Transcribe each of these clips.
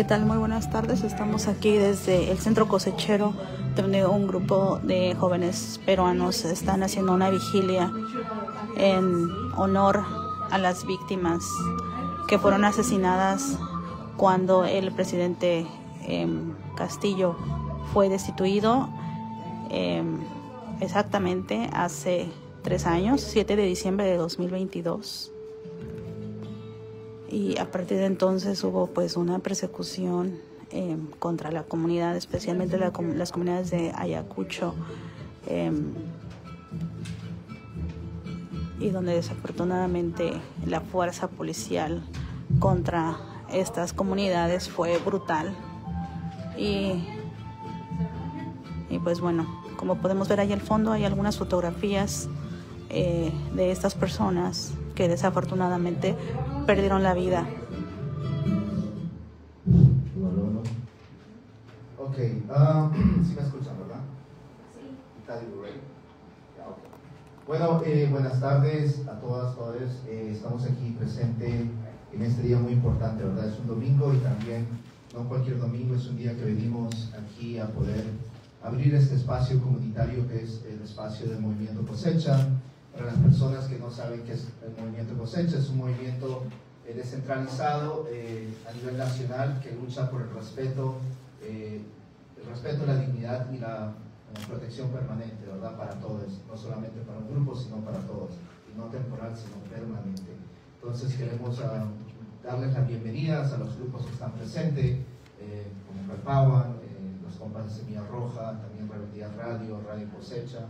¿Qué tal? Muy buenas tardes. Estamos aquí desde el Centro Cosechero, donde un grupo de jóvenes peruanos están haciendo una vigilia en honor a las víctimas que fueron asesinadas cuando el presidente Castillo fue destituido exactamente hace 3 años, 7 de diciembre de 2022. Y a partir de entonces hubo pues una persecución contra la comunidad, especialmente las comunidades de Ayacucho, y donde desafortunadamente la fuerza policial contra estas comunidades fue brutal. Y pues bueno, como podemos ver ahí al fondo hay algunas fotografías de estas personas que desafortunadamente perdieron la vida. Ok, ¿sí me escuchan, verdad? Sí. Bueno, buenas tardes a todas, todos. Estamos aquí presentes en este día muy importante, ¿verdad? Es un domingo y también, no cualquier domingo, es un día que venimos aquí a poder abrir este espacio comunitario que es el espacio del Movimiento Cosecha. Para las personas que no saben qué es el Movimiento Cosecha, es un movimiento descentralizado a nivel nacional que lucha por el respeto a la dignidad y la protección permanente, ¿verdad? Para todos, no solamente para un grupo, sino para todos, y no temporal, sino permanente. Entonces queremos darles las bienvenidas a los grupos que están presentes, como Calpawan, los compas de Semilla Roja, también Rebeldía Radio, Radio Cosecha.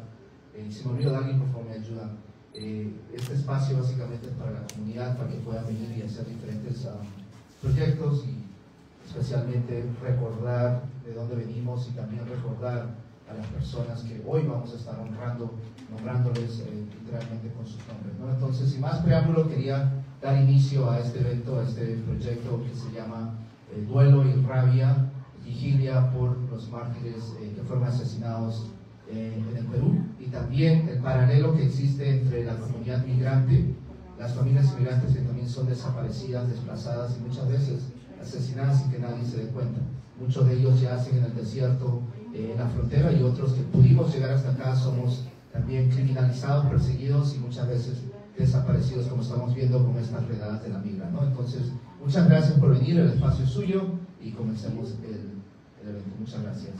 Y si me olvido de alguien, por favor me ayudan. Este espacio básicamente es para la comunidad, para que puedan venir y hacer diferentes proyectos, y especialmente recordar de dónde venimos y también recordar a las personas que hoy vamos a estar nombrándoles literalmente con sus nombres, ¿no? Entonces, sin más preámbulo, quería dar inicio a este evento, a este proyecto que se llama Duelo y Rabia, Vigilia por los mártires que fueron asesinados en el Perú, y también el paralelo que existe entre la comunidad migrante, las familias inmigrantes que también son desaparecidas, desplazadas y muchas veces asesinadas sin que nadie se dé cuenta. Muchos de ellos yacen en el desierto, en la frontera, y otros que pudimos llegar hasta acá somos también criminalizados, perseguidos y muchas veces desaparecidos, como estamos viendo con estas redadas de la migra, ¿no? Entonces, muchas gracias por venir, el espacio es suyo y comencemos el evento. Muchas gracias.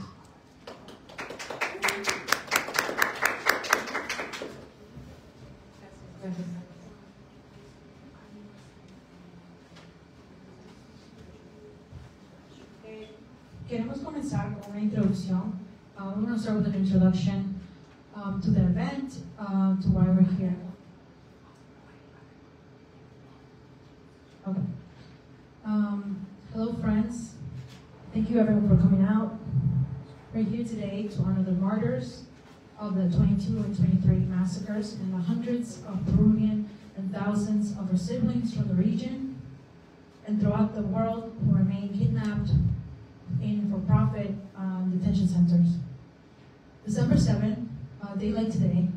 Queremos comenzar con una introducción. We're going to start with an introduction to the event, to why we're here. Okay. Hello, friends. Thank you, everyone, for coming out. We're here today to honor the martyrs of the 22 and 23 massacres and the hundreds of Peruvian and thousands of our siblings from the region and throughout the world who remain kidnapped in for-profit detention centers. December 7, a day like today,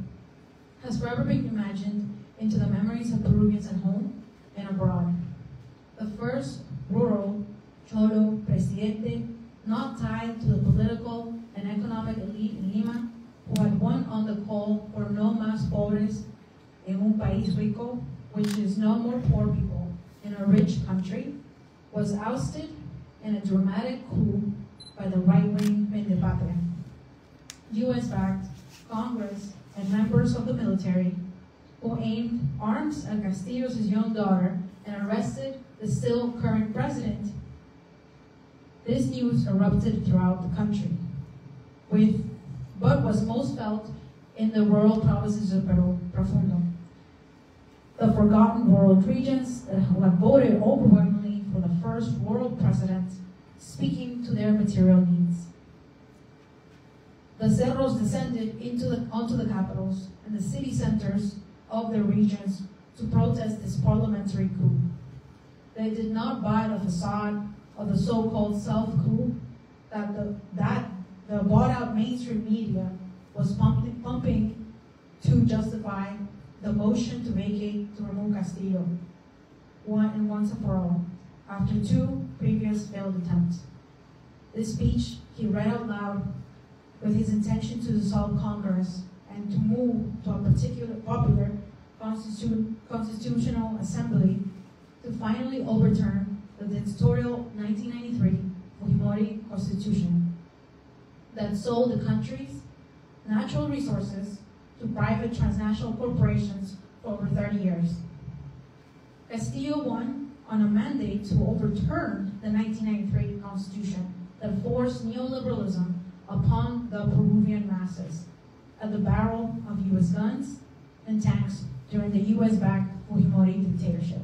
has forever been imagined into the memories of Peruvians at home and abroad. The first rural Cholo presidente not tied to the political and economic elite in Lima, who had won on the call for no más pobres en un país rico, which is no more poor people in a rich country, was ousted in a dramatic coup by the right-wing Vende Patria. US-backed Congress and members of the military who aimed arms at Castillo's young daughter and arrested the still current president. This news erupted throughout the country, but was most felt in the rural provinces of Peru Profundo, the forgotten rural regions that have voted overwhelmingly for the first world president, speaking to their material needs. The Cerros descended onto the capitals and the city centers of their regions to protest this parliamentary coup. They did not buy the facade of the so-called self-coup that the bought-out mainstream media was pumping to justify the motion to vacate, to remove Castillo, once and for all. after 2 previous failed attempts. This speech he read out loud with his intention to dissolve Congress and to move to a particular popular constitutional assembly to finally overturn the dictatorial 1993 Fujimori Constitution that sold the country's natural resources to private transnational corporations for over 30 years. Castillo won on a mandate to overturn the 1993 Constitution that forced neoliberalism upon the Peruvian masses at the barrel of U.S. guns and tanks during the U.S.-backed Fujimori dictatorship.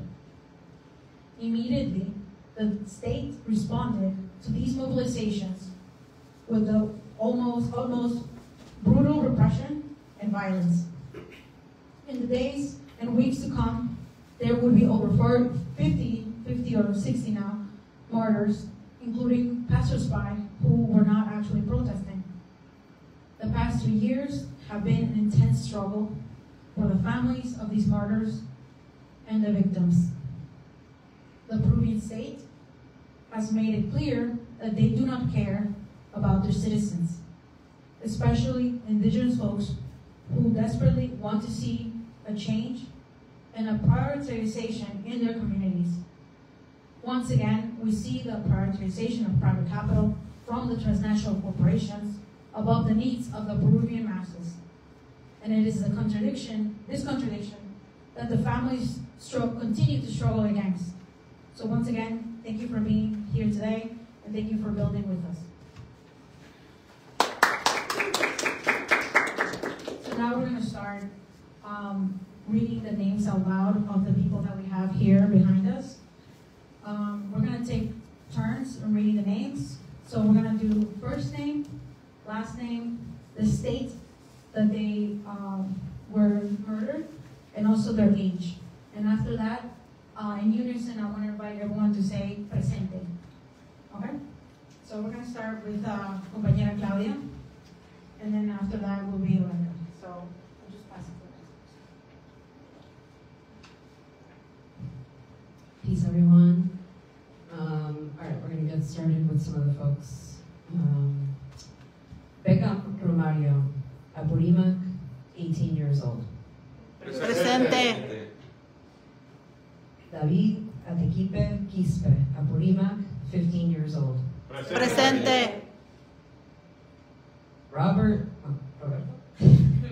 Immediately, the state responded to these mobilizations with the almost brutal repression and violence. In the days and weeks to come, there would be over 50 or 60 now, martyrs, including passersby who were not actually protesting. The past 2 years have been an intense struggle for the families of these martyrs and the victims. The Peruvian state has made it clear that they do not care about their citizens, especially indigenous folks who desperately want to see a change and a prioritization in their communities. Once again, we see the prioritization of private capital from the transnational corporations above the needs of the Peruvian masses. And it is this contradiction, that the families continue to struggle against. So once again, thank you for being here today, and thank you for building with us. So now we're going to start reading the names out loud of the people that we have here behind us. We're going to take turns in reading the names. So we're going to do first name, last name, the state that they were murdered, and also their age. And after that, in unison, I want to invite everyone to say presente. Okay? So we're going to start with compañera Claudia, and then after that will be Lorena. So I'll just pass it to her. Peace, everyone. All right, we're going to get started with some of the folks. Becca Romario, Apurimac, 18 years old. Presente. David Atequipe Quispe, Apurimac, 15 years old. Presente.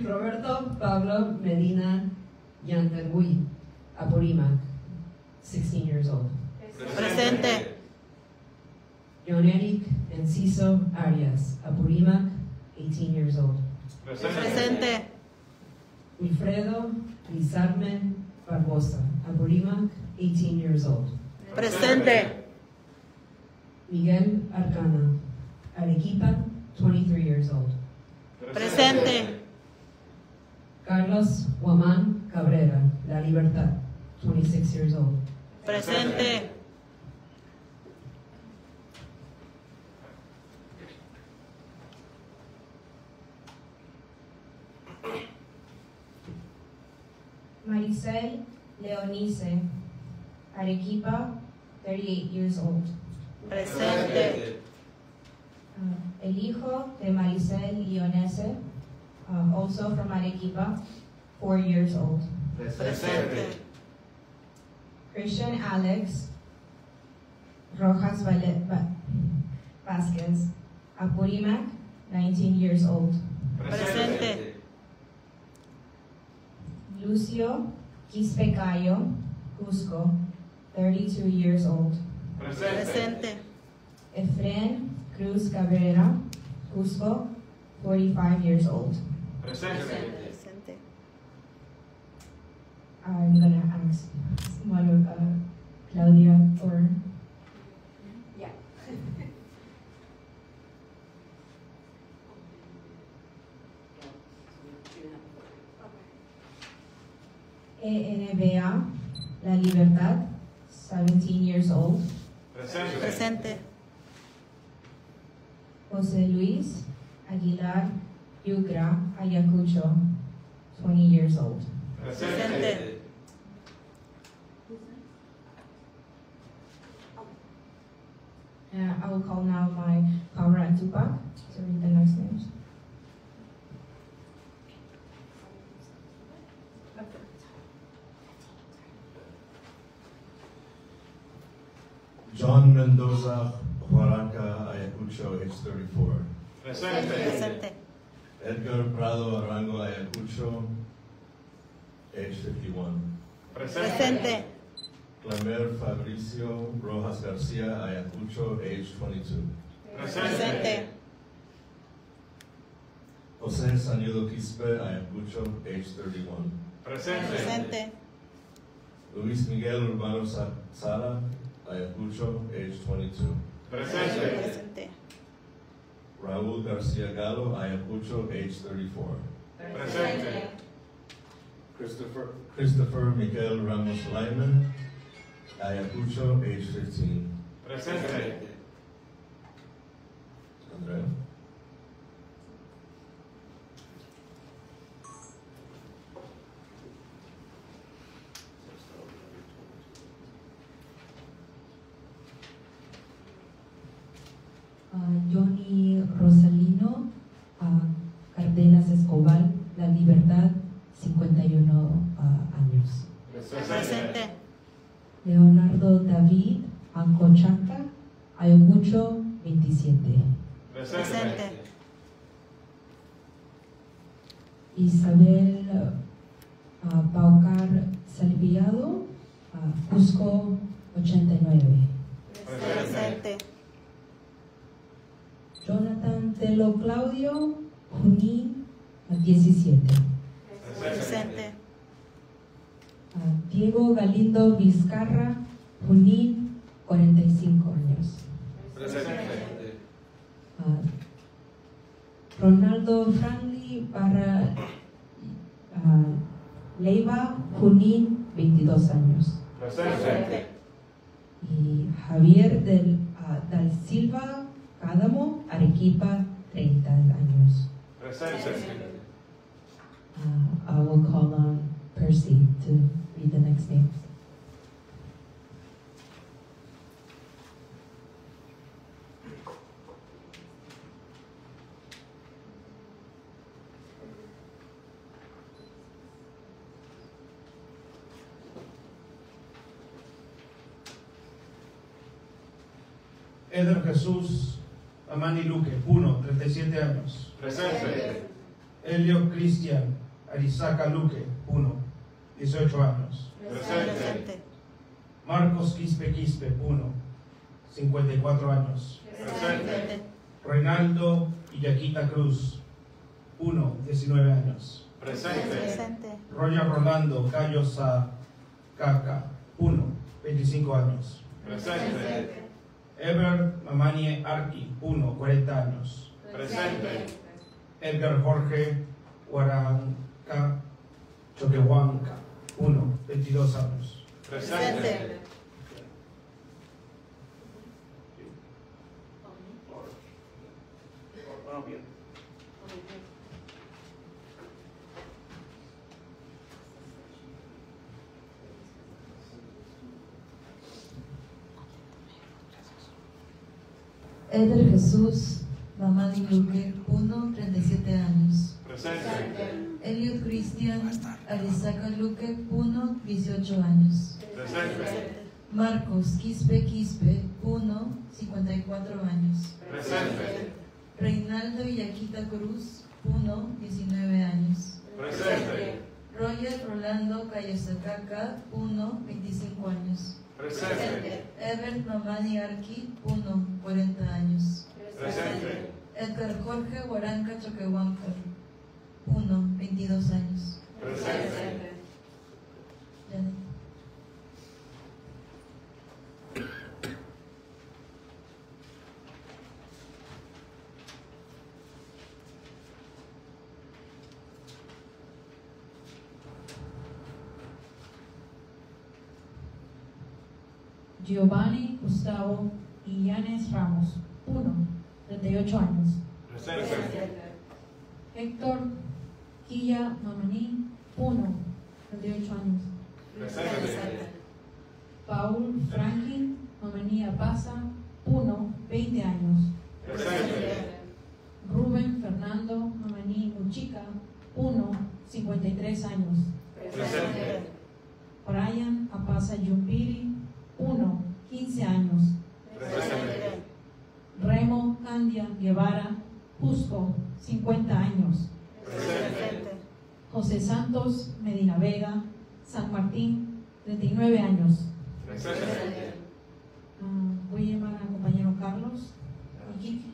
Roberto Pablo Medina Yanterbuy, Apurimac, 16 years old. Presente. John Eric Enciso Arias, Apurimac, 18 years old. Presente. Wilfredo Lizarmen Barbosa, Apurimac, 18 years old. Presente. Miguel Arcana, Arequipa, 23 years old. Presente. Carlos Huamán Cabrera, La Libertad, 26 years old. Presente. Maricel Leonice, Arequipa, 38 years old. Presente. El hijo de Maricel Leonice, also from Arequipa, 4 years old. Presente. Christian Alex Rojas Vasquez, Apurimac, 19 years old. Presente. Lucio Quispecayo, Cusco, 32 years old. Presente. Efren Cruz Cabrera, Cusco, 45 years old. Presente. I'm going to ask one of Claudia or... Yeah. ENBA, La Libertad, 17 years old. Presente. José Luis Aguilar Yucra, Ayacucho, 20 years old. Presente. I will call now my comrade Tupac to read the next names. John Mendoza Huaraca Ayacucho, age 34. Presente. Edgar Prado Arango Ayacucho, age 51. Presente. Clamer Fabricio Rojas Garcia Ayacucho, age 22. Presente. Jose Sanido Quispe Ayacucho, age 31. Presente. Luis Miguel Urbano Sala Ayacucho, age 22. Presente. Raúl Garcia Gallo Ayacucho, age 34. Christopher Miguel Ramos Lyman Ayacucho, age 15. Andrea. Johnny Rosalino Cardenas Escobar, La Libertad, 51 años. Presente. Leonardo David Ancochaca, Ayacucho, 27. Presente. Isabel Paucar Salviado, Cusco, 89. Presente. Jonathan Telo Claudio, Junín, 17. Presente. Diego Galindo Vizcarra, Junín, 45 años. Ronaldo Franklin Barra Leiva, Junín, 22 años. Y Javier Dal Silva Cádamo, Arequipa, 30 años. I will call on Percy to read the next names. Eder Jesús Amani Luque, 1, 37 años. Elio Cristian Arizaca Luque, 1, 18 años. Presente. Marcos Quispe Quispe, 1, 54 años. Presente. Reinaldo Illaquita Cruz, 1, 19 años. Presente. Roger Rolando Cayo Sacaca, 1, 25 años. Ever Mamani Arqui, 1, 40 años. Edgar Jorge Huaranca Choquehuanca, 1, 22 años. Presente. Eder Jesús Mamani Luque, 1, 37 años. Elliot Cristian Arizaca Luque, 1, 18 años. Marcos Quispe Quispe, 1, 54 años. Reinaldo Illaquita Cruz, 1, 19 años. Roger Rolando Cayosacaca, 1, 25 años. Ever Mamani Arqui, 1, 40 años. Edgar Jorge Huaranca Choquehuanca, 1, 22 años. Janet. Giovanni Gustavo Illanes Ramos, 1, 38 años. Héctor Quilla Mamani, 1, 38 años. Paul Franklin Mamani Apaza, 1, Candia Guevara Jusco, 50 años. Presente. José Santos Medina Vega San Martín, 39 años. Presente. Voy a llamar al compañero Carlos Iquique.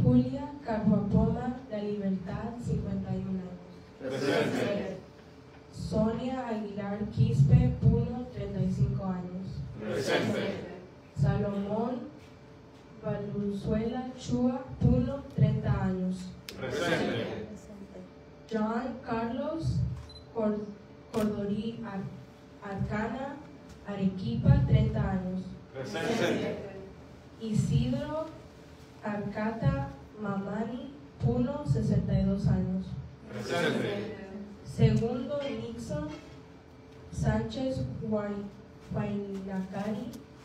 Julia Carhuapoma La Libertad, 51 años. Presente. Sonia Aguilar Quispe Puno, 35 años. Presente. Salomón Valenzuela Chua Puno, 30 años. Presente. John Carlos Cordorí Arcana Arequipa, 30 años. Presente. Isidro Arcata Mamani Puno, 62 años. Presente. Segundo Nixon Sánchez Huaynacari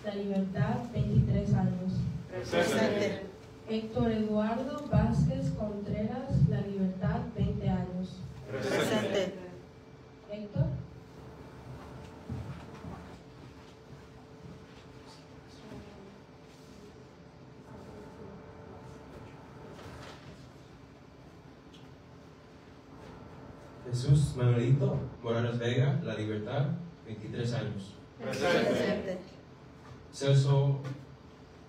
La Libertad, 23 años. Presente. Héctor Eduardo Vázquez Contreras La Libertad, 20 años. Presente. Héctor. Jesús Manuelito Morales Vega, La Libertad, 23 años. Presente. Celso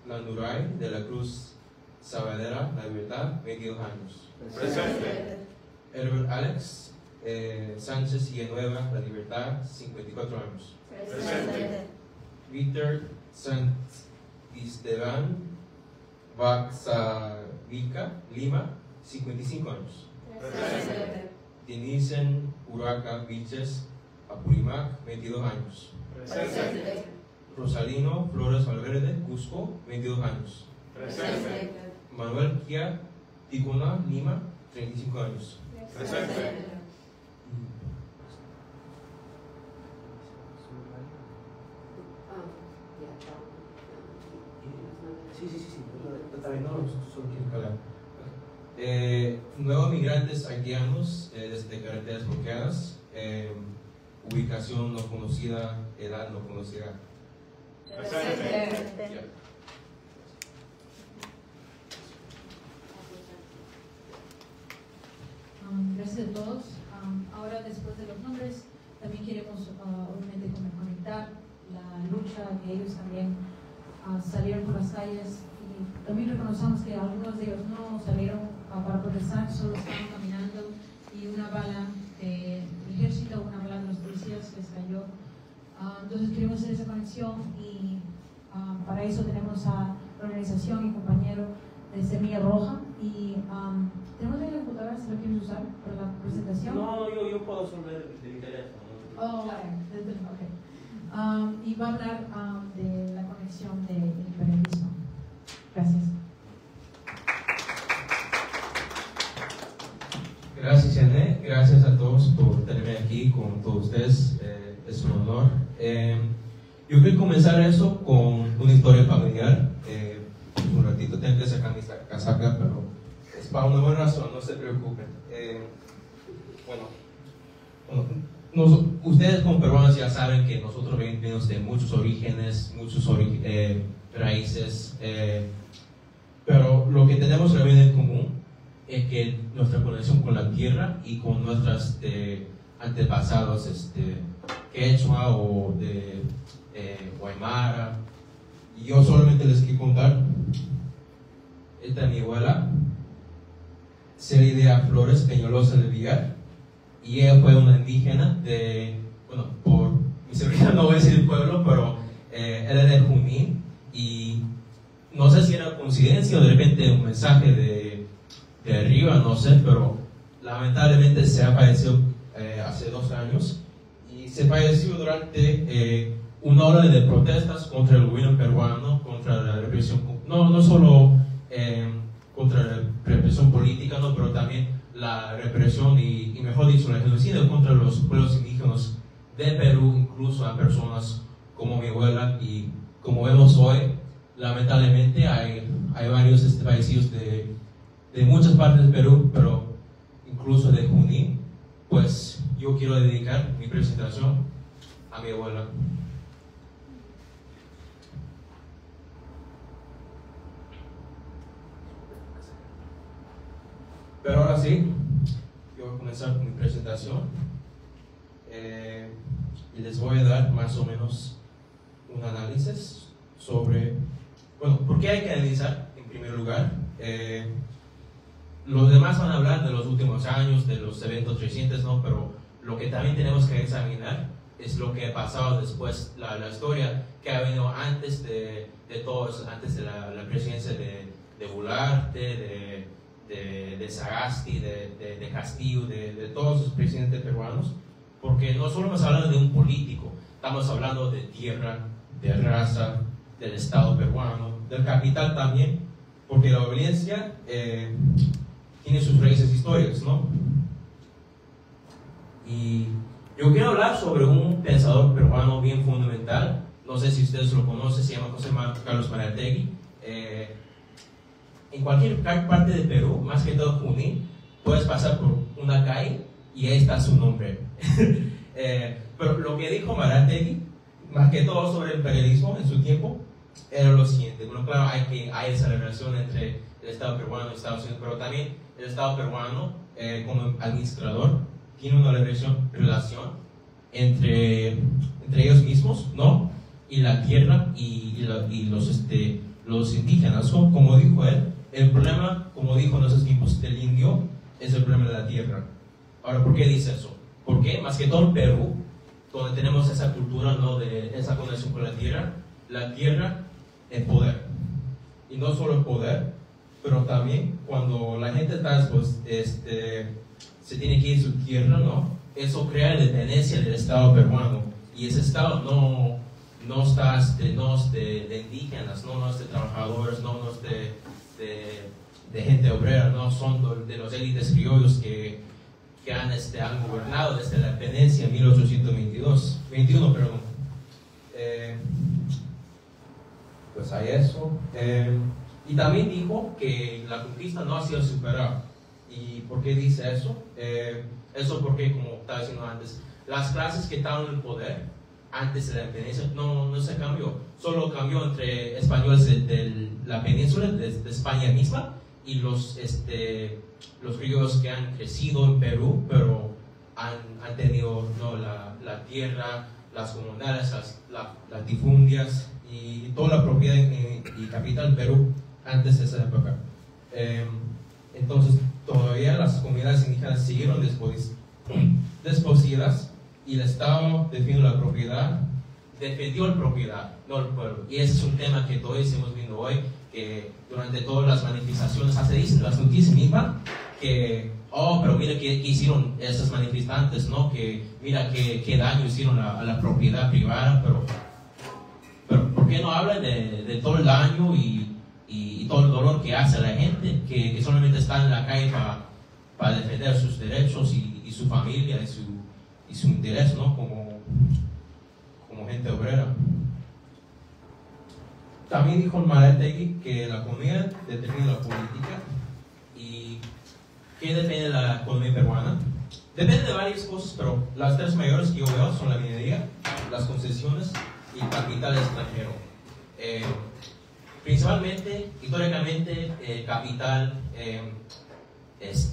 Landuray de la Cruz Sabadera, La Libertad, 22 años. Presente. Herbert Alex Sánchez Villanueva, La Libertad, 54 años. Presente. Víctor Santisteban Baxavica, Lima, 55 años. Presente. Denisen Uraca Vilches, Apurímac, 22 años. Presente. Rosalino Flores Valverde, Cusco, 22 años. Presente. Manuel Kia Ticuna, Lima, 35 años. Presente. Nuevos migrantes haitianos desde carreteras bloqueadas, ubicación no conocida, edad no conocida. Presente. Gracias a todos. Ahora, después de los nombres, también queremos obviamente conectar la lucha que ellos también salieron por las calles, y también reconocemos que algunos de ellos no salieron para protestar, solo estaban caminando y una bala del ejército, una bala de los policías les cayó. Entonces queremos hacer esa conexión, y para eso tenemos a la organización y compañero de Semilla Roja, y tenemos ahí la computadora si lo quieres usar para la presentación. No, yo puedo resolver de mi teléfono. Oh, ok. Y va a hablar de la conexión del periodismo. Gracias. Gracias, Yané. Gracias a todos por tenerme aquí con todos ustedes. Es un honor. Yo quiero comenzar eso con una historia familiar. Un ratito, tengo que sacar mi casaca, pero es para una buena razón, no se preocupen. Ustedes como peruanos ya saben que nosotros venimos de muchos orígenes, muchos raíces, pero lo que tenemos realmente en común es que nuestra conexión con la tierra y con nuestros antepasados quechua o de Guaymara. Y yo solamente les quiero contar, esta es mi abuela, Celidea Flores Peñalosa del Villar, y ella fue una indígena por mi seguridad no voy a decir el pueblo, pero era de Junín, y no sé si era coincidencia o de repente un mensaje de arriba, no sé, pero lamentablemente se ha fallecido hace 2 años, y se falleció durante una ola de protestas contra el gobierno peruano, contra la represión, no solo contra la represión política, no, pero también la represión y mejor dicho, el genocidio contra los pueblos indígenas de Perú, incluso a personas como mi abuela, y como vemos hoy, lamentablemente hay varios fallecidos de muchas partes del Perú, pero incluso de Junín. Pues yo quiero dedicar mi presentación a mi abuela. Pero ahora sí, yo voy a comenzar con mi presentación y les voy a dar más o menos un análisis sobre, bueno, ¿por qué hay que analizar en primer lugar? Los demás van a hablar de los últimos años, de los eventos recientes, ¿no? Pero lo que también tenemos que examinar es lo que ha pasado después, la historia que ha venido antes de todos, antes de la presidencia de Goularte, de Sagasti, de Castillo, de todos los presidentes peruanos, porque no solo estamos hablando de un político, estamos hablando de tierra, de raza, del Estado peruano, del capital también, porque la obediencia tiene sus raíces históricas, ¿no? Y yo quiero hablar sobre un pensador peruano bien fundamental, no sé si ustedes lo conocen, se llama José Carlos Mariátegui. En cualquier parte de Perú, más que todo Junín, puedes pasar por una calle y ahí está su nombre. Pero lo que dijo Mariátegui, más que todo sobre el imperialismo en su tiempo, era lo siguiente. Bueno, claro, hay esa relación entre el Estado peruano y Estados Unidos, pero también el Estado peruano, como administrador, tiene una relación entre ellos mismos, ¿no? Y la tierra y los indígenas, ¿no? Como dijo él, el problema, como dijo en esos tiempos del indio, es el problema de la tierra. Ahora, ¿por qué dice eso? Porque más que todo en Perú, donde tenemos esa cultura, ¿no? De esa conexión con la tierra es poder. Y no solo el poder, pero también cuando la gente está, pues, se tiene que ir a su tierra, ¿no? Eso crea dependencia del Estado peruano. Y ese Estado no está de indígenas, no es de trabajadores, no es de gente obrera, no son de los élites criollos que han gobernado desde la independencia en 1821, perdón. Pues hay eso. Y también dijo que la conquista no ha sido superada. ¿Y por qué dice eso? Eso porque, como estaba diciendo antes, las clases que estaban en el poder antes de la independencia no se cambió. Solo cambió entre españoles de la península, de España misma, y los criollos que han crecido en Perú, pero han tenido, ¿no? la tierra, las comunidades, las latifundias y toda la propiedad y capital de Perú antes de esa época. Entonces, todavía las comunidades indígenas siguieron desposeídas y el Estado defendió la propiedad, no el pueblo. Y ese es un tema que todos estamos viendo hoy, que durante todas las manifestaciones, hasta dicen las noticias mismas, que, pero mira qué hicieron esos manifestantes, ¿no? Que mira qué daño hicieron a la propiedad privada, pero ¿por qué no hablan de todo el daño y todo el dolor que hace a la gente, que solamente está en la calle para defender sus derechos y su familia y su interés, ¿no? Como gente obrera? También dijo Mariátegui que la economía determina la política. ¿Y qué depende de la economía peruana? Depende de varias cosas, pero las tres mayores que yo veo son la minería, las concesiones y el capital extranjero. Principalmente, históricamente, capital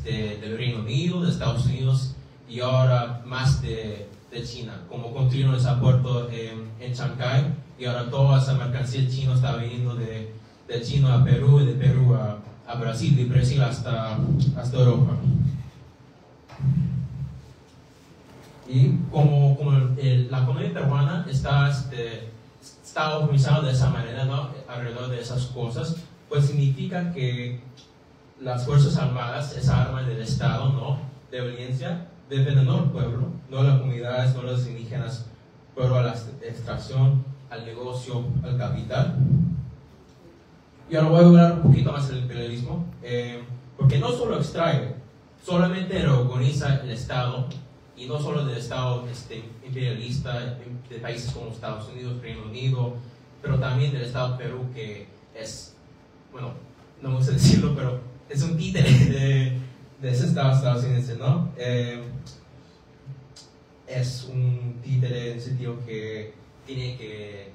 del Reino Unido, de Estados Unidos y ahora más de China, como construyeron ese puerto en Shanghái, y ahora toda esa mercancía china está viniendo de China a Perú y de Perú a Brasil, de Brasil hasta Europa. Y como la economía peruana está organizada de esa manera, ¿no? Alrededor de esas cosas, pues significa que las Fuerzas Armadas, esa arma del Estado, ¿no? De violencia, dependen no del pueblo, no de las comunidades, no de los indígenas, pero a la extracción, al negocio, al capital. Y ahora voy a hablar un poquito más del imperialismo, porque no solo extrae, solamente reorganiza el Estado y no solo del Estado imperialista de países como Estados Unidos, Reino Unido, pero también del Estado Perú, que es, bueno, no me gusta decirlo, pero es un títere de ese Estado estadounidense, ¿no? Es un títere en el sentido que tiene que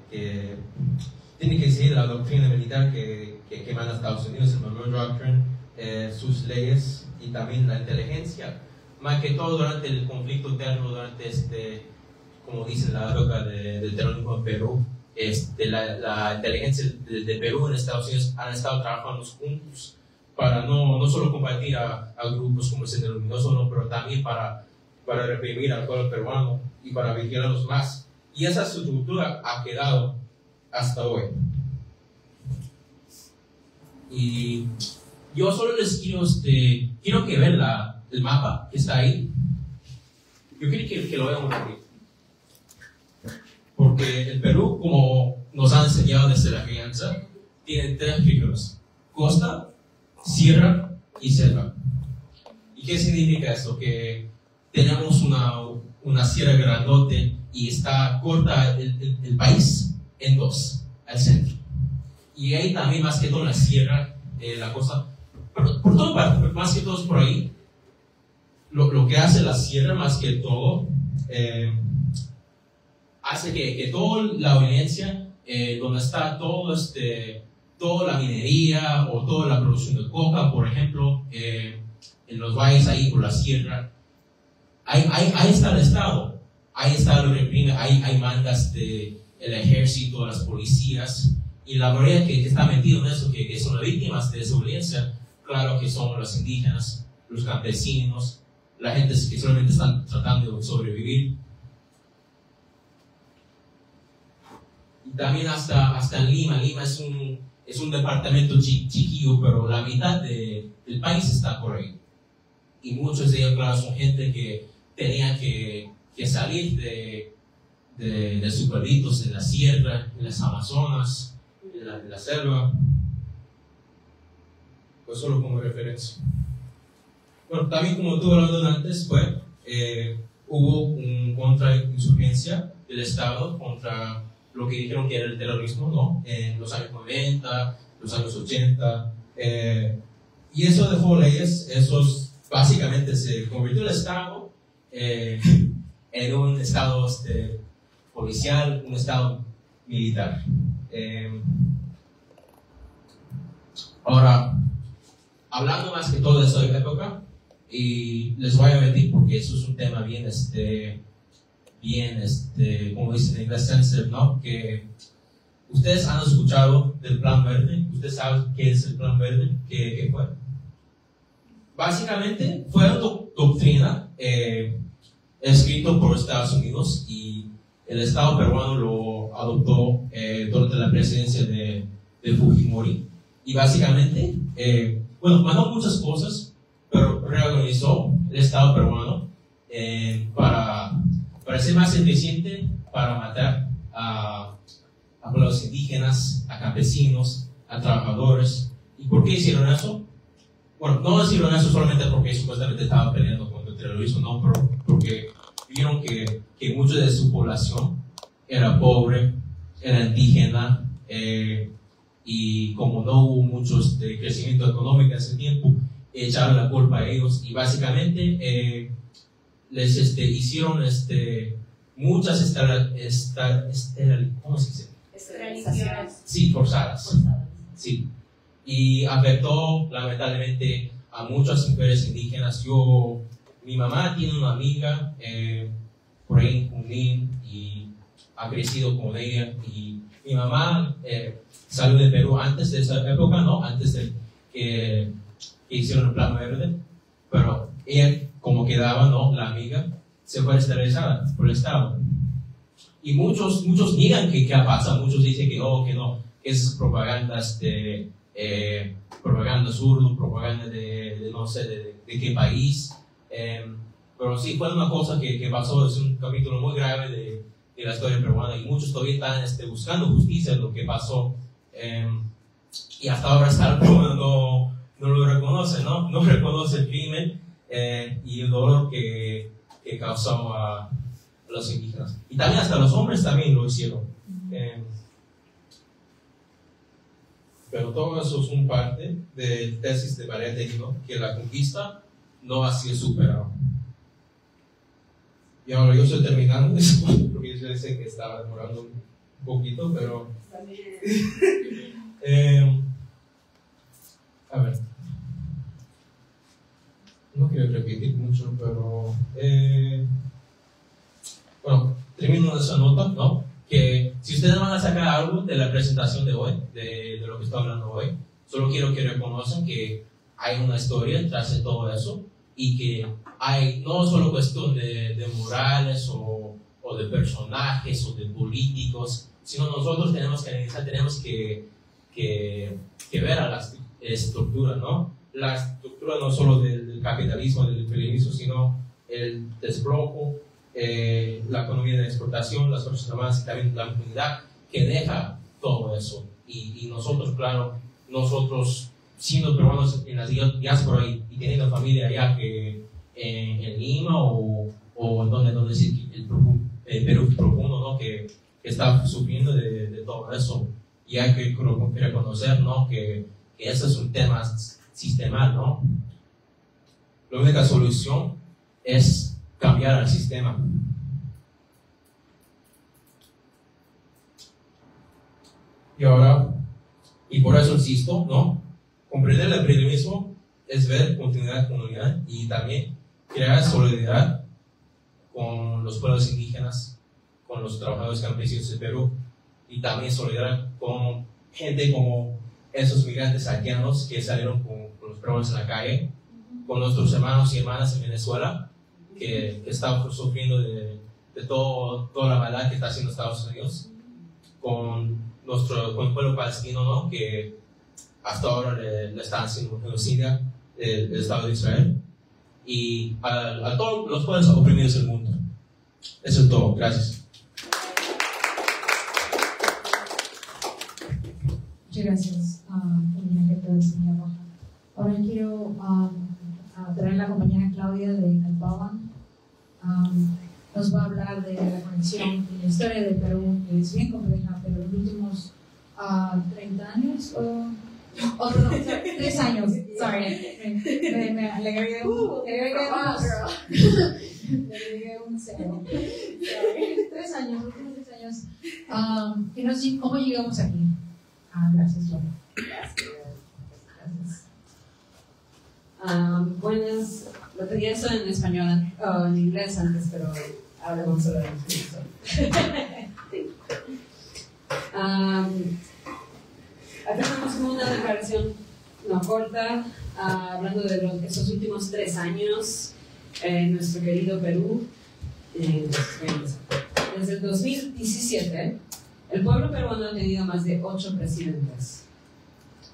seguir la doctrina militar que manda Estados Unidos, el Monroe Doctrine, sus leyes y también la inteligencia. Más que todo durante el conflicto interno, durante como dicen la época del terrorismo en Perú, la inteligencia de Perú en Estados Unidos han estado trabajando juntos para no solo combatir a grupos como el Sendero Luminoso, no, pero también para reprimir al pueblo peruano y para vigilarlos más. Y esa estructura ha quedado hasta hoy. Y yo solo les quiero que vean el mapa que está ahí. Yo quiero que lo vean un poquito. Porque el Perú, como nos han enseñado desde la crianza, tiene 3 figuras: costa, sierra y selva. ¿Y qué significa esto? Que tenemos una sierra grandote y está corta el país en 2, al centro. Y ahí también, más que todo, la sierra, la costa, por toda parte, pero más que todo por ahí. Lo que hace la sierra, más que todo, hace que toda la violencia, donde está toda la minería o toda la producción de coca, por ejemplo, en los valles ahí por la sierra, ahí está el Estado, ahí está lo reprime, hay mandas del ejército, las policías, y la mayoría que está metido en eso, que son las víctimas de esa violencia, claro que son los indígenas, los campesinos, la gente que solamente están tratando de sobrevivir. Y también hasta en Lima es un departamento chiquillo, pero la mitad del país está por ahí. Y muchos de ellos, claro, son gente que tenían que salir de sus pueblitos en la sierra, en las Amazonas, en la selva. Pues solo como referencia. Bueno, también como estuve hablando antes, hubo una contrainsurgencia del Estado contra lo que dijeron que era el terrorismo, ¿no? En los años 90, los años 80, y eso dejó leyes, básicamente se convirtió el Estado en un Estado policial, un Estado militar. Ahora, hablando más que todo de esa época, y les voy a mentir porque eso es un tema bien, como dicen en inglés, sensitive, ¿no? Que ustedes han escuchado del Plan Verde. ¿Ustedes saben qué es el Plan Verde? ¿Qué fue? Básicamente fue una doctrina escrito por Estados Unidos y el Estado peruano lo adoptó durante la presidencia de Fujimori. Y básicamente, mandó muchas cosas, pero reorganizó el Estado peruano para ser más eficiente, para matar a pueblos indígenas, a campesinos, a trabajadores. ¿Y por qué hicieron eso? Bueno, no hicieron eso solamente porque supuestamente estaban peleando contra el terrorismo, no, pero porque vieron que mucha de su población era pobre, era indígena, y como no hubo mucho crecimiento económico en ese tiempo, echaron la culpa a ellos y básicamente les hicieron muchas ¿cómo se dice? Esterilizaciones. Sí, forzadas. Sí. Y afectó lamentablemente a muchas mujeres indígenas. Mi mamá tiene una amiga por ahí en Junín y ha crecido con ella. Y mi mamá salió de Perú antes de esa época, ¿no? Antes de que hicieron el Plan Verde. Pero ella, como quedaba, ¿no? La amiga se fue esterilizada por el Estado. Y muchos niegan que ha pasado. Muchos dicen que no, que es propaganda propaganda zurdo, propaganda de no sé de qué país, pero sí fue una cosa que pasó. Es un capítulo muy grave de la historia peruana y muchos todavía están buscando justicia en lo que pasó, y hasta ahora el peruano no lo reconoce, no reconoce el crimen y el dolor que que causó a los indígenas. Y también hasta los hombres también lo hicieron. Pero todo eso es un parte de tesis de Barrett de Hino, que la conquista no ha sido superada. Y ahora yo estoy terminando eso, porque yo sé que estaba demorando un poquito, pero... a ver. No quiero repetir mucho, pero... bueno, termino esa nota, ¿no? Que si ustedes van a sacar algo de la presentación de hoy, de lo que estoy hablando hoy, solo quiero que reconozcan que hay una historia detrás de todo eso y que hay no solo cuestión de morales o de personajes o de políticos, sino nosotros tenemos que analizar, tenemos que ver a la estructura, ¿no? La estructura no solo del capitalismo, del imperialismo, sino el desbloqueo, la economía de exportación, las fuerzas armadas y también la comunidad que deja todo eso. Y nosotros, claro, nosotros siendo peruanos en la diáspora y teniendo familia allá que en Lima o en donde es el Perú profundo, ¿no? que está sufriendo de todo eso. Y hay que reconocer, ¿no? que eso es un tema sistemal, ¿no? La única solución es cambiar al sistema. Y ahora, y por eso insisto, ¿no? Comprender el imperialismo es ver continuidad colonial y también crear solidaridad con los pueblos indígenas, con los trabajadores campesinos de Perú y también solidaridad con gente como esos migrantes haitianos que salieron con los peruanos en la calle, con nuestros hermanos y hermanas en Venezuela que están sufriendo de toda la maldad que está haciendo Estados Unidos, con el pueblo palestino, ¿no? que hasta ahora le están haciendo genocidio el Estado de Israel, y a todos los pueblos oprimidos del mundo. Eso es todo. Gracias. Muchas gracias, jefe del señor Roja. Ahora quiero traer a la compañera Claudia de Calpawan. Nos va a hablar de la conexión y la historia de Perú, que es bien compleja, pero en los últimos 30 años, perdón, 3 años, sorry, le agregué un cero. 3 años, los últimos 3 años. Que nos diga cómo llegamos aquí. Gracias, Claudia. Gracias. Buenas, lo tenía eso en español o en inglés antes, pero ahora vamos a hablar en español. Acá tenemos una declaración no corta, hablando de esos últimos 3 años en nuestro querido Perú. Desde el 2017, el pueblo peruano ha tenido más de 8 presidentes.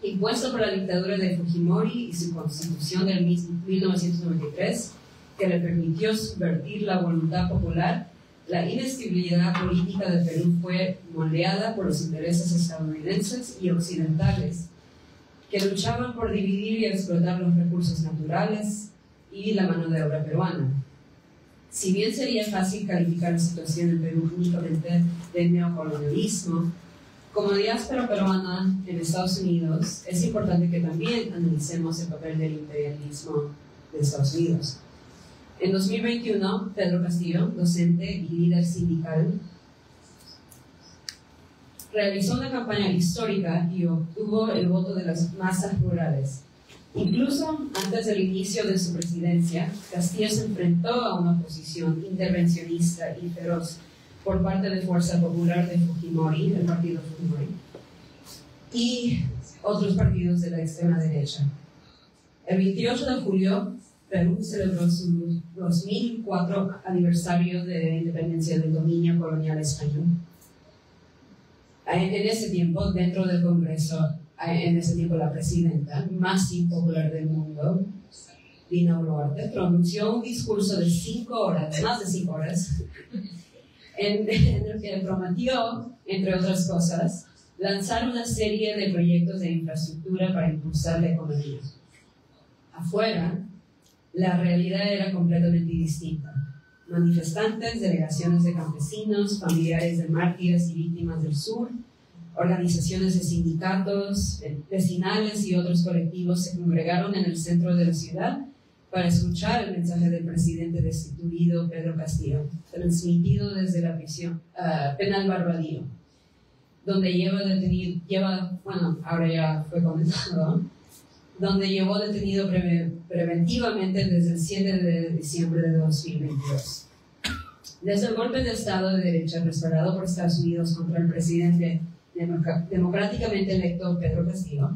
Impuesto por la dictadura de Fujimori y su constitución del 1993, que le permitió subvertir la voluntad popular, la inestabilidad política de Perú fue moldeada por los intereses estadounidenses y occidentales, que luchaban por dividir y explotar los recursos naturales y la mano de obra peruana. Si bien sería fácil calificar la situación en Perú únicamente de neocolonialismo, como diáspora peruana en Estados Unidos, es importante que también analicemos el papel del imperialismo de Estados Unidos. En 2021, Pedro Castillo, docente y líder sindical, realizó una campaña histórica y obtuvo el voto de las masas rurales. Incluso antes del inicio de su presidencia, Castillo se enfrentó a una oposición intervencionista y feroz por parte de Fuerza Popular de Fujimori, el partido Fujimori, y otros partidos de la extrema derecha. El 28 de julio, Perú celebró su 2004 aniversario de independencia del dominio colonial español. En ese tiempo, dentro del Congreso, en ese tiempo la presidenta más impopular del mundo, Dina Boluarte, pronunció un discurso de 5 horas, más de 5 horas, en el que prometió, entre otras cosas, lanzar una serie de proyectos de infraestructura para impulsar la economía. Afuera, la realidad era completamente distinta. manifestantes, delegaciones de campesinos, familiares de mártires y víctimas del sur, organizaciones de sindicatos, vecinales y otros colectivos se congregaron en el centro de la ciudad para escuchar el mensaje del presidente destituido Pedro Castillo, transmitido desde la prisión penal Barbadillo, donde ahora ya fue comentado, donde llevó detenido preventivamente desde el 7 de diciembre de 2022. Desde el golpe de Estado de derecha respaldado por Estados Unidos contra el presidente democráticamente electo Pedro Castillo,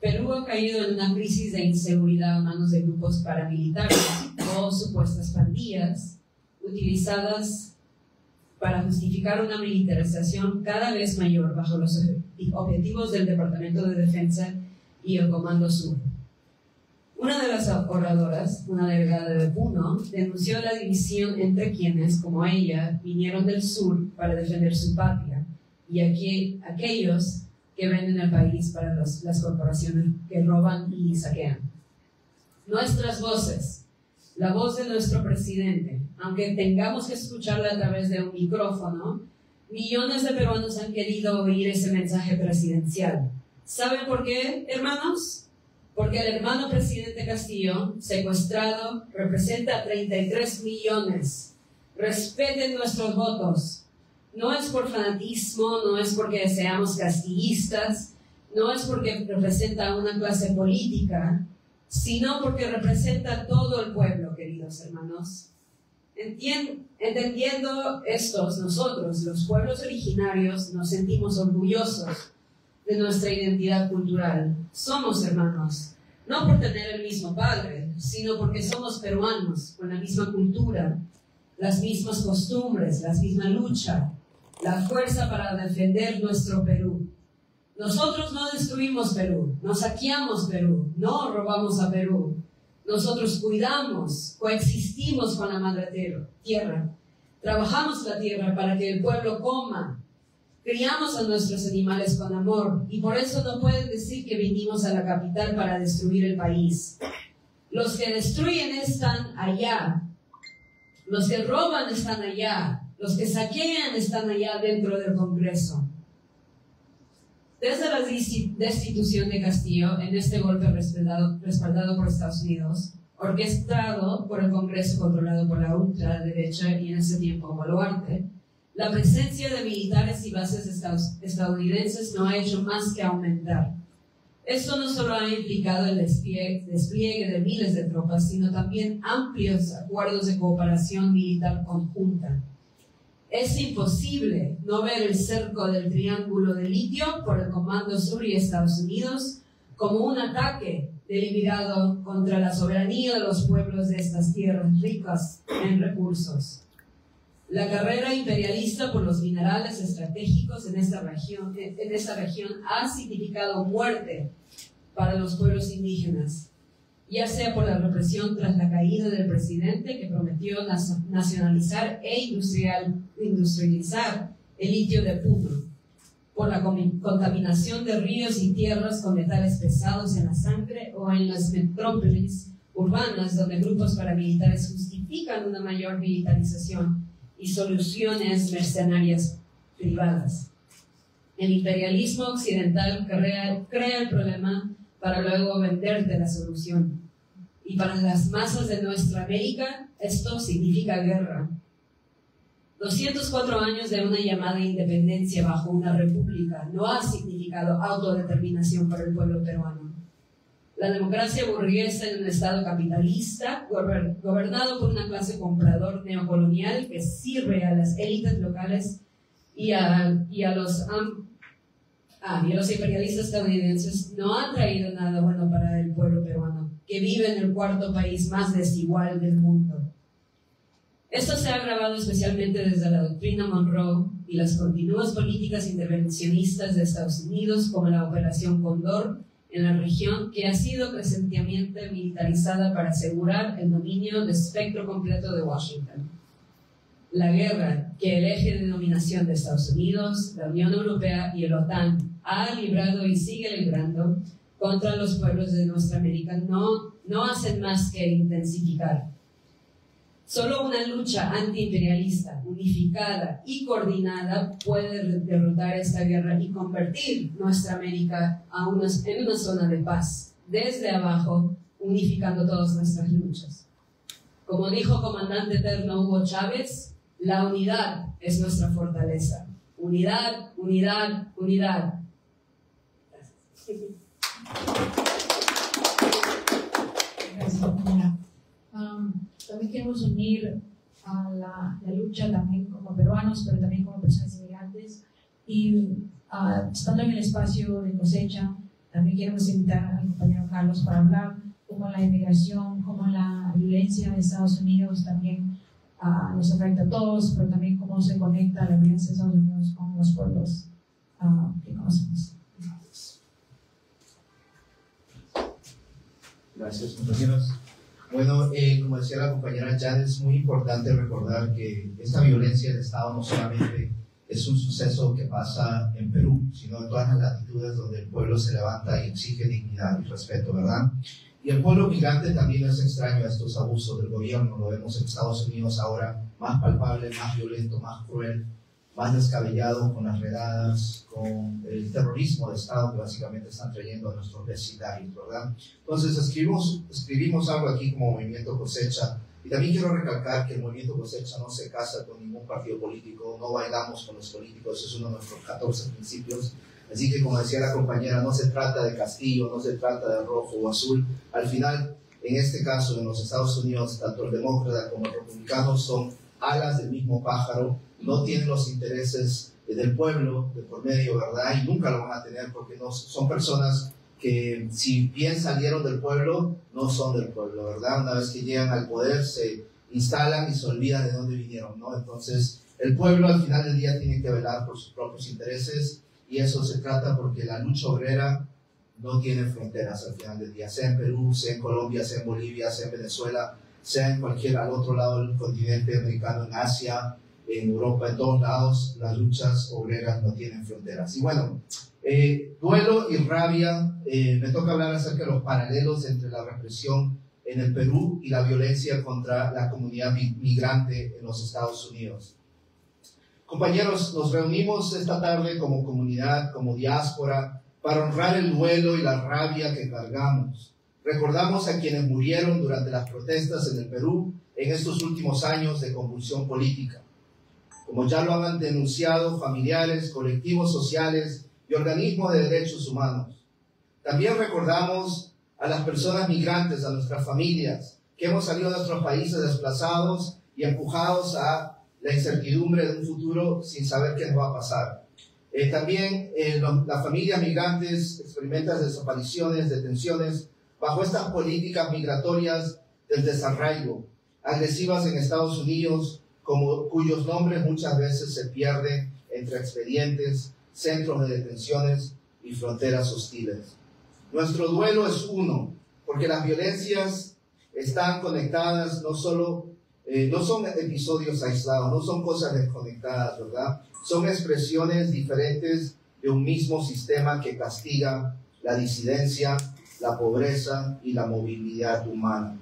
Perú ha caído en una crisis de inseguridad a manos de grupos paramilitares o supuestas pandillas utilizadas para justificar una militarización cada vez mayor bajo los objetivos del Departamento de Defensa y el Comando Sur. Una de las oradoras, una delegada de Puno, denunció la división entre quienes, como ella, vinieron del sur para defender su patria y aquellos que venden el país para las corporaciones que roban y saquean. Nuestras voces, la voz de nuestro presidente, aunque tengamos que escucharla a través de un micrófono, millones de peruanos han querido oír ese mensaje presidencial. ¿Saben por qué, hermanos? Porque el hermano presidente Castillo, secuestrado, representa a 33 millones. Respeten nuestros votos. No es por fanatismo, no es porque seamos castillistas, no es porque representa a una clase política, sino porque representa a todo el pueblo, queridos hermanos. Entendiendo estos, nosotros, los pueblos originarios, nos sentimos orgullosos de nuestra identidad cultural. Somos hermanos, no por tener el mismo padre, sino porque somos peruanos, con la misma cultura, las mismas costumbres, la misma lucha, la fuerza para defender nuestro Perú. Nosotros no destruimos Perú, no saqueamos Perú, no robamos a Perú. Nosotros cuidamos, coexistimos con la madre tierra, trabajamos la tierra para que el pueblo coma, criamos a nuestros animales con amor y por eso no pueden decir que vinimos a la capital para destruir el país. Los que destruyen están allá, los que roban están allá, los que saquean están allá dentro del Congreso. Desde la destitución de Castillo, en este golpe respaldado por Estados Unidos, orquestado por el Congreso controlado por la ultraderecha y en ese tiempo Boluarte, la presencia de militares y bases estadounidenses no ha hecho más que aumentar. Esto no solo ha implicado el despliegue de miles de tropas, sino también amplios acuerdos de cooperación militar conjunta. Es imposible no ver el cerco del Triángulo de Litio por el Comando Sur y Estados Unidos como un ataque deliberado contra la soberanía de los pueblos de estas tierras ricas en recursos. La carrera imperialista por los minerales estratégicos en esta región ha significado muerte para los pueblos indígenas, ya sea por la represión tras la caída del presidente que prometió nacionalizar e industrializar el litio de Puno, por la contaminación de ríos y tierras con metales pesados en la sangre o en las metrópolis urbanas donde grupos paramilitares justifican una mayor militarización y soluciones mercenarias privadas. El imperialismo occidental crea el problema para luego venderte la solución. Y para las masas de nuestra América, esto significa guerra. 204 años de una llamada independencia bajo una república no ha significado autodeterminación para el pueblo peruano. La democracia burguesa en un estado capitalista, gobernado por una clase comprador neocolonial que sirve a las élites locales y a los imperialistas estadounidenses, no ha traído nada bueno para el pueblo peruano, que vive en el cuarto país más desigual del mundo. Esto se ha agravado especialmente desde la doctrina Monroe y las continuas políticas intervencionistas de Estados Unidos, como la Operación Cóndor en la región, que ha sido crecientemente militarizada para asegurar el dominio del espectro completo de Washington. La guerra que el eje de dominación de Estados Unidos, la Unión Europea y el OTAN ha librado y sigue librando contra los pueblos de nuestra América no hacen más que intensificar. Solo una lucha antiimperialista, unificada y coordinada puede derrotar esta guerra y convertir nuestra América en una zona de paz, desde abajo, unificando todas nuestras luchas. Como dijo comandante eterno Hugo Chávez, la unidad es nuestra fortaleza. Unidad, unidad, unidad. Gracias. Gracias, compañera. También queremos unir a la lucha también como peruanos, pero también como personas inmigrantes. Y estando en el espacio de cosecha, también queremos invitar al compañero Carlos para hablar cómo la inmigración, cómo la violencia de Estados Unidos también nos afecta a todos, pero también cómo se conecta la violencia de Estados Unidos con los pueblos que conocemos. Gracias, compañeros. Bueno, como decía la compañera Jan, es muy importante recordar que esta violencia del Estado no solamente es un suceso que pasa en Perú, sino en todas las latitudes donde el pueblo se levanta y exige dignidad y respeto, ¿verdad? Y el pueblo migrante también es extraño a estos abusos del gobierno. Lo vemos en Estados Unidos ahora más palpable, más violento, más cruel, más descabellado, con las redadas, con el terrorismo de Estado que básicamente están trayendo a nuestros vecindarios, ¿verdad? Entonces escribimos algo aquí como Movimiento Cosecha, y también quiero recalcar que el Movimiento Cosecha no se casa con ningún partido político, no bailamos con los políticos, eso es uno de nuestros 14 principios. Así que, como decía la compañera, no se trata de Castillo, no se trata de rojo o azul. Al final, en este caso, en los Estados Unidos, tanto el demócrata como el republicano son alas del mismo pájaro, no tienen los intereses del pueblo de por medio, ¿verdad? Y nunca lo van a tener porque no, son personas que, si bien salieron del pueblo, no son del pueblo, ¿verdad? Una vez que llegan al poder, se instalan y se olvidan de dónde vinieron, ¿no? Entonces, el pueblo al final del día tiene que velar por sus propios intereses, y eso se trata porque la lucha obrera no tiene fronteras al final del día, sea en Perú, sea en Colombia, sea en Bolivia, sea en Venezuela, sea en cualquier al otro lado del continente americano, en Asia, en Europa, en todos lados, las luchas obreras no tienen fronteras. Y bueno, duelo y rabia, me toca hablar acerca de los paralelos entre la represión en el Perú y la violencia contra la comunidad migrante en los Estados Unidos. Compañeros, nos reunimos esta tarde como comunidad, como diáspora, para honrar el duelo y la rabia que cargamos. Recordamos a quienes murieron durante las protestas en el Perú en estos últimos años de convulsión política. Como ya lo han denunciado familiares, colectivos sociales y organismos de derechos humanos. También recordamos a las personas migrantes, a nuestras familias, que hemos salido de nuestros países desplazados y empujados a la incertidumbre de un futuro sin saber qué nos va a pasar. También las familias migrantes experimentan desapariciones, detenciones, bajo estas políticas migratorias del desarraigo, agresivas en Estados Unidos, cuyos nombres muchas veces se pierden entre expedientes, centros de detenciones y fronteras hostiles. Nuestro duelo es uno, porque las violencias están conectadas, no son episodios aislados, no son cosas desconectadas, ¿verdad? Son expresiones diferentes de un mismo sistema que castiga la disidencia, la pobreza y la movilidad humana.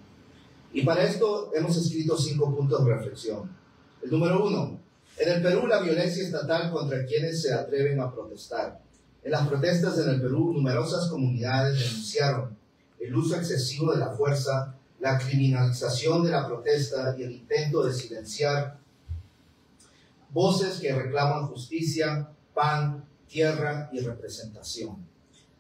Y para esto hemos escrito 5 puntos de reflexión. El número 1, en el Perú la violencia estatal contra quienes se atreven a protestar. En las protestas en el Perú, numerosas comunidades denunciaron el uso excesivo de la fuerza, la criminalización de la protesta y el intento de silenciar voces que reclaman justicia, pan, tierra y representación.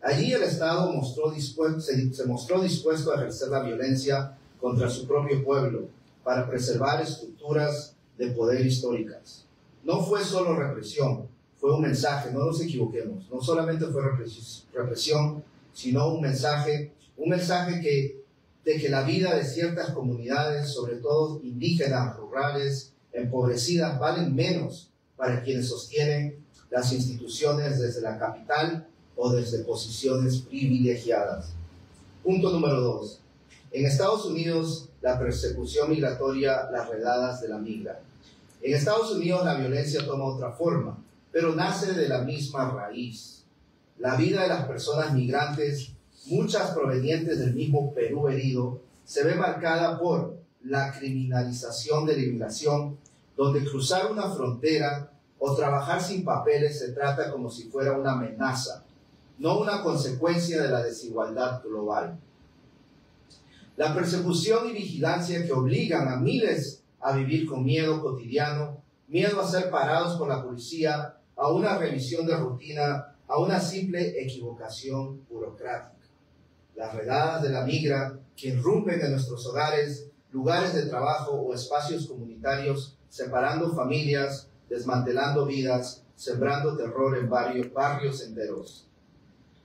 Allí el Estado se mostró dispuesto a ejercer la violencia contra su propio pueblo para preservar estructuras de poder históricas. No fue solo represión, fue un mensaje, no nos equivoquemos, no solamente fue represión, sino un mensaje de que la vida de ciertas comunidades, sobre todo indígenas, rurales, empobrecidas, valen menos para quienes sostienen las instituciones desde la capital o desde posiciones privilegiadas. Punto número 2. En Estados Unidos, la persecución migratoria, las redadas de la migra. En Estados Unidos la violencia toma otra forma, pero nace de la misma raíz. La vida de las personas migrantes, muchas provenientes del mismo Perú herido, se ve marcada por la criminalización de la inmigración, donde cruzar una frontera o trabajar sin papeles se trata como si fuera una amenaza, no una consecuencia de la desigualdad global. La persecución y vigilancia que obligan a miles a vivir con miedo cotidiano, miedo a ser parados por la policía, a una revisión de rutina, a una simple equivocación burocrática. Las redadas de la migra que irrumpen en nuestros hogares, lugares de trabajo o espacios comunitarios, separando familias, desmantelando vidas, sembrando terror en barrios enteros.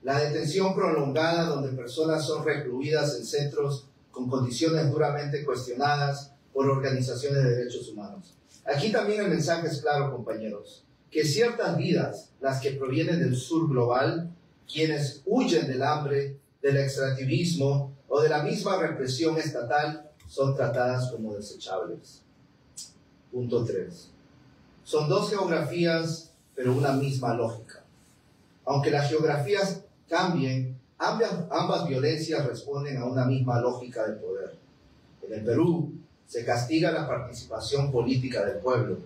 La detención prolongada donde personas son recluidas en centros con condiciones duramente cuestionadas por organizaciones de derechos humanos. Aquí también el mensaje es claro, compañeros, que ciertas vidas, las que provienen del sur global, quienes huyen del hambre, del extractivismo o de la misma represión estatal, son tratadas como desechables. Punto 3. Son dos geografías, pero una misma lógica. Aunque las geografías cambien, ambas violencias responden a una misma lógica de poder. En el Perú se castiga la participación política del pueblo.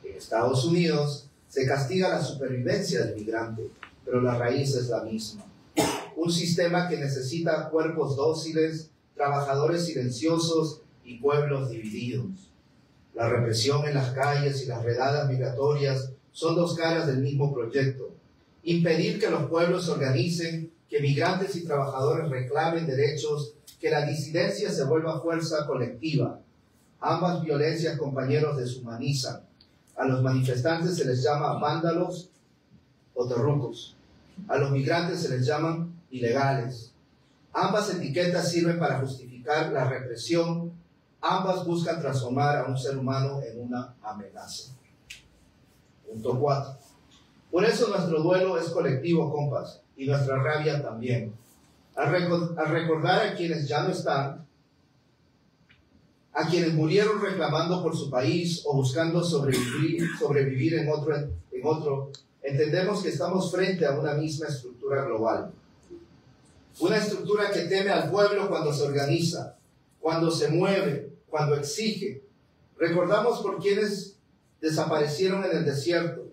En Estados Unidos se castiga la supervivencia del migrante, pero la raíz es la misma. Un sistema que necesita cuerpos dóciles, trabajadores silenciosos y pueblos divididos. La represión en las calles y las redadas migratorias son dos caras del mismo proyecto. Impedir que los pueblos se organicen, que migrantes y trabajadores reclamen derechos, que la disidencia se vuelva fuerza colectiva. Ambas violencias, compañeros, deshumanizan. A los manifestantes se les llama vándalos o terrucos. A los migrantes se les llaman ilegales. Ambas etiquetas sirven para justificar la represión. Ambas buscan transformar a un ser humano en una amenaza. Punto 4. Por eso nuestro duelo es colectivo, compas, y nuestra rabia también. Al recordar a quienes ya no están, a quienes murieron reclamando por su país o buscando sobrevivir en otro, entendemos que estamos frente a una misma estructura global. Una estructura que teme al pueblo cuando se organiza, cuando se mueve, cuando exige. Recordamos por quienes desaparecieron en el desierto,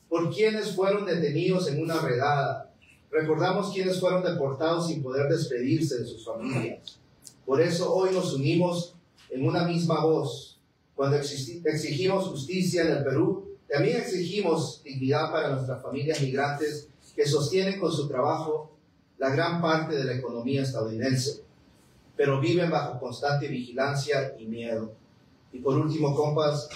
por quienes fueron detenidos en una redada. Recordamos quienes fueron deportados sin poder despedirse de sus familias. Por eso hoy nos unimos en una misma voz. Cuando exigimos justicia en el Perú, también exigimos dignidad para nuestras familias migrantes que sostienen con su trabajo la gran parte de la economía estadounidense, pero viven bajo constante vigilancia y miedo. Y por último, compas,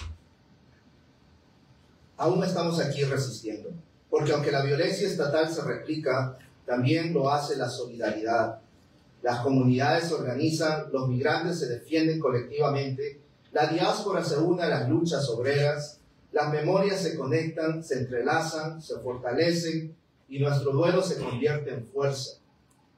aún estamos aquí resistiendo, porque aunque la violencia estatal se replica, también lo hace la solidaridad. Las comunidades se organizan, los migrantes se defienden colectivamente, la diáspora se une a las luchas obreras, las memorias se conectan, se entrelazan, se fortalecen y nuestro duelo se convierte en fuerza.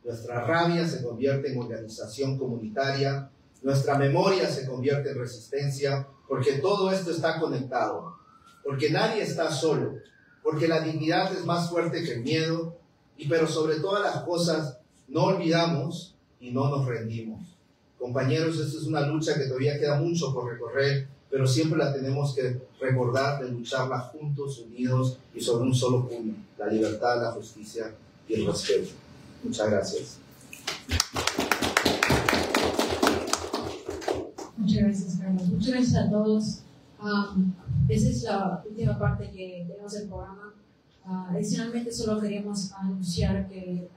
Nuestra rabia se convierte en organización comunitaria, nuestra memoria se convierte en resistencia, porque todo esto está conectado, porque nadie está solo, porque la dignidad es más fuerte que el miedo, pero sobre todas las cosas no olvidamos y no nos rendimos. Compañeros, esta es una lucha que todavía queda mucho por recorrer, pero siempre la tenemos que recordar de lucharla juntos, unidos y sobre un solo punto: la libertad, la justicia y el respeto. Muchas gracias. Muchas gracias, Carlos. Muchas gracias a todos. Esa es la última parte que tenemos del programa. Adicionalmente, solo queríamos anunciar que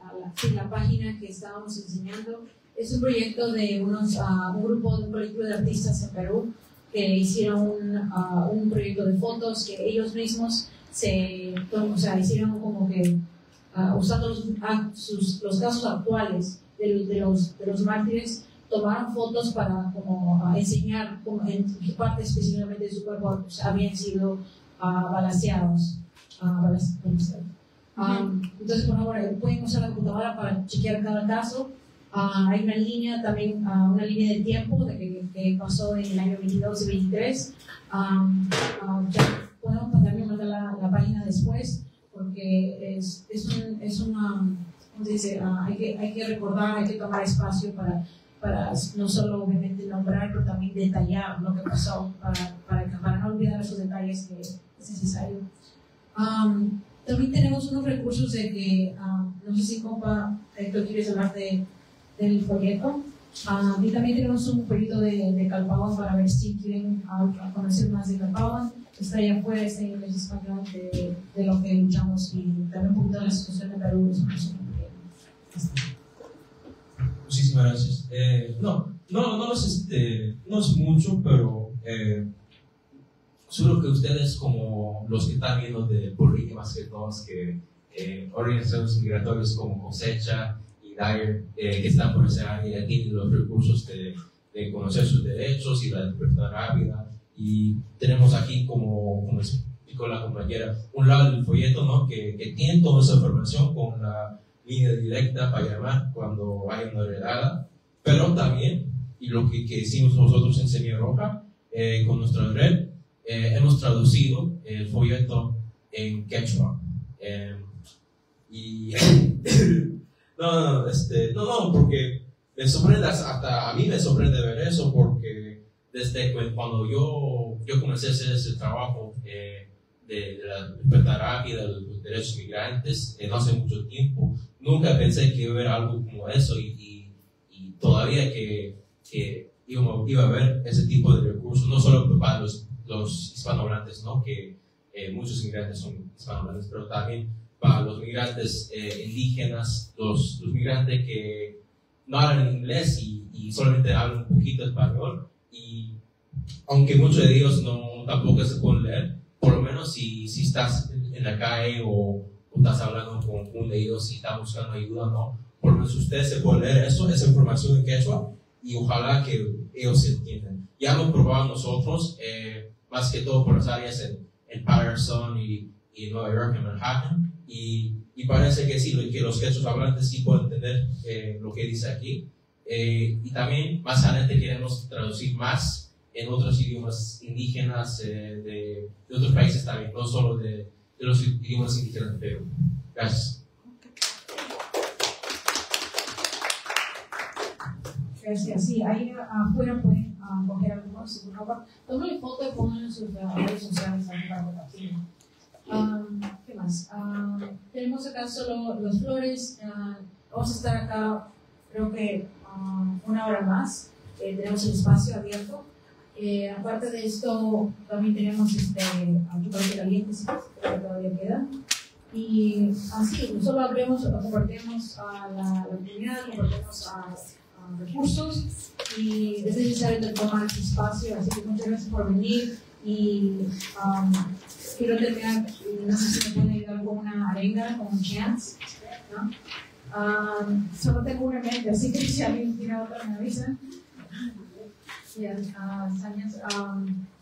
la página que estábamos enseñando es un proyecto de un colectivo de artistas en Perú que hicieron un proyecto de fotos que ellos mismos hicieron como que usando los casos actuales de los mártires, tomaron fotos para enseñar en qué parte específicamente de su cuerpo habían sido balaceados. Entonces, por favor, pueden usar la computadora para chequear cada caso. Hay una línea también, una línea de tiempo que pasó en el año 22 y 23. Ya podemos también mandar la página después, porque es una, ¿cómo se dice? Hay que recordar, hay que tomar espacio para para no solo obviamente nombrar, pero también detallar lo que pasó para no olvidar esos detalles que es necesario. También tenemos unos recursos de que, no sé si compa Héctor quieres hablar del folleto. Y también tenemos un proyecto de Calpawan para ver si quieren conocer más de Calpawan. Está allá afuera, está en inglés español de lo que luchamos y también un poquito de la situación de Perú. Muchísimas gracias. No es mucho, pero solo que ustedes, como los que están viendo de política más que todos, que organizaciones migratorias como Cosecha y Dyer, que están por ese área y tienen los recursos de conocer sus derechos y la libertad rápida. Y tenemos aquí, como explicó la compañera, un lado del folleto, ¿no? que tiene toda esa información con la línea directa para llamar cuando haya una redada, pero también, y lo que hicimos nosotros en Semilla Roja, con nuestra red, hemos traducido el folleto en quechua. Porque me sorprende, hasta a mí me sorprende ver eso, porque desde cuando yo comencé a hacer ese trabajo de la libertad rápida, de los derechos migrantes, no hace mucho tiempo, nunca pensé que iba a haber algo como eso y todavía que iba a haber ese tipo de recursos, no solo para los hispanohablantes, ¿no? Que muchos migrantes son hispanohablantes, pero también para los migrantes indígenas, los migrantes que no hablan inglés y solamente hablan un poquito español, y aunque muchos de ellos tampoco se pueden leer, por lo menos si estás en la calle o estás hablando con uno de ellos y estás buscando ayuda, ¿no? Por lo menos ustedes se pueden leer esa información en quechua y ojalá que ellos se entiendan. Ya lo probamos nosotros, más que todo por las áreas en Patterson y Nueva York, en Manhattan, y parece que sí, que los quechuas hablantes sí pueden entender lo que dice aquí. Y también más adelante queremos traducir más en otros idiomas indígenas de otros países también, no solo de los idiomas indígenas de Perú. Gracias. Gracias. Sí, ahí afuera pueden coger algunos. Tómenle foto y pónganlo en sus redes sociales para compartir. ¿Qué más? Tenemos acá solo las flores. Vamos a estar acá, creo que una hora más. Tenemos el espacio abierto. Aparte de esto, también tenemos chocolate caliente, sí, que todavía queda. Y así, solo abrimos, compartimos a la comunidad, compartimos a recursos, y es necesario tomar este espacio. Así que muchas gracias por venir. Y quiero terminar, no sé si me pueden ayudar con una arenga, con un chance, ¿no? Solo tengo una en mente, así que si alguien tiene otra me avisa.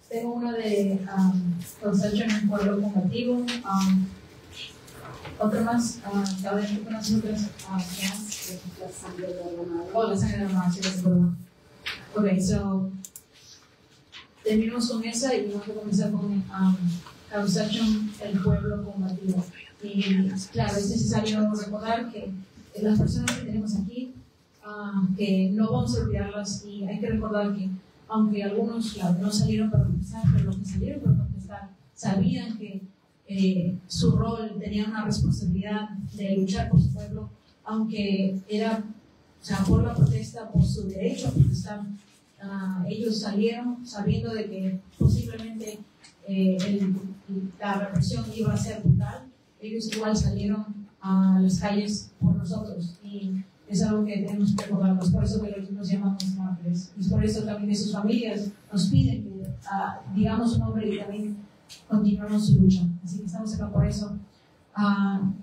Tengo uno de Concepción en Pueblo Combativo, otro más, cada vez con las otras la sangre de la marcha, es verdad. Ok, so terminamos con esa y vamos a comenzar con Concepción, el Pueblo Combativo. Y claro, es necesario recordar que las personas que tenemos aquí, que no vamos a olvidarlas, y hay que recordar que aunque algunos no salieron para protestar, pero los que salieron para protestar sabían que su rol tenía una responsabilidad de luchar por su pueblo, aunque era por la protesta, por su derecho a protestar. Ellos salieron sabiendo de que posiblemente la represión iba a ser brutal. Ellos igual salieron a las calles por nosotros, y es algo que tenemos que recordarnos. Por eso que nos llamamos mártires, y por eso también de sus familias nos piden que digamos su nombre y también continuemos su lucha. Así que estamos acá por eso.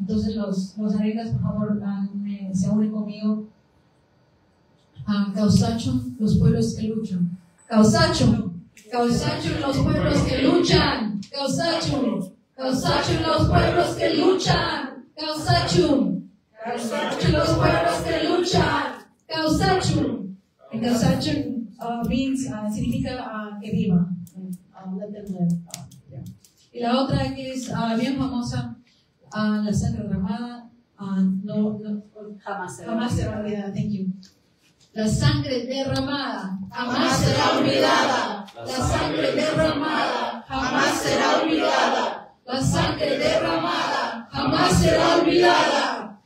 Entonces los arengas, por favor, se unen conmigo. Causacho, los pueblos que luchan. Causacho, Causacho, los pueblos que luchan. Causacho, Causacho, los pueblos que luchan. Causacho, Causacho, los pueblos que luchan. Causacho. And Causacho means, significa que viva. Let them live. Yeah. Y la otra que es bien famosa, la sangre derramada, jamás será olvidada. Thank you. La sangre derramada jamás será olvidada. La sangre derramada jamás será olvidada. La sangre derramada jamás será olvidada.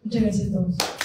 Muchas gracias a todos.